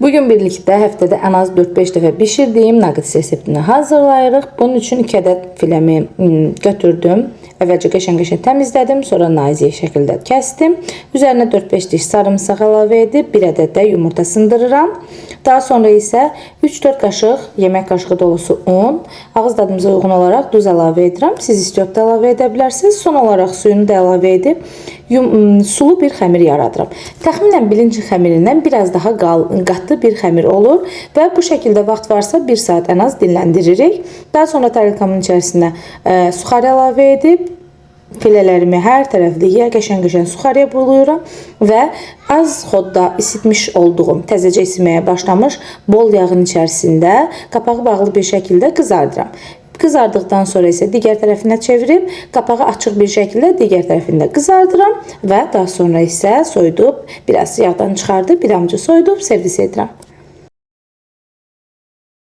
Bugün birlikdə həftədə ən az 4-5 dəfə bişirdiyim naqıt reseptini hazırlayırıq. Bunun üçün 2 ədəd filəmi götürdüm. Əvvəlcə qəşəng-qəşəng təmizlədim, sonra nazik şəkildə kəsdim. Üzərinə 4-5 diş sarımsaq əlavə edib 1 ədəd də yumurta sındırıram. Daha sonra isə 3-4 qaşıq yemək qaşığı dolusu un, ağız dadımıza uyğun olaraq duz əlavə edirəm. Siz istəyib də əlavə edə bilərsiniz. Son olaraq suyunu da əlavə edib sulu bir xəmir yaradıram. Təxminən birinci xəmirindən biraz daha qatı bir xəmir olur və bu şəkildə vaxt varsa 1 saat ən az dinləndiririk. Daha sonra tarelkamın içərisinə suxar əlavə edib filələrimi hər tərəfliyə qəşəng-qəşəng suxarıya bulayıram və az xodda isitmiş olduğum, təzəcə isiməyə başlamış bol yağın içərisində qapağı bağlı bir şəkildə qızardıram. Qızardıqdan sonra isə digər tərəfinə çevirib qapağı açıq bir şəkildə digər tərəfində qızardıram və daha sonra isə soyudub, biraz yağdan çıxardıb bir amca soyudub servis edirəm.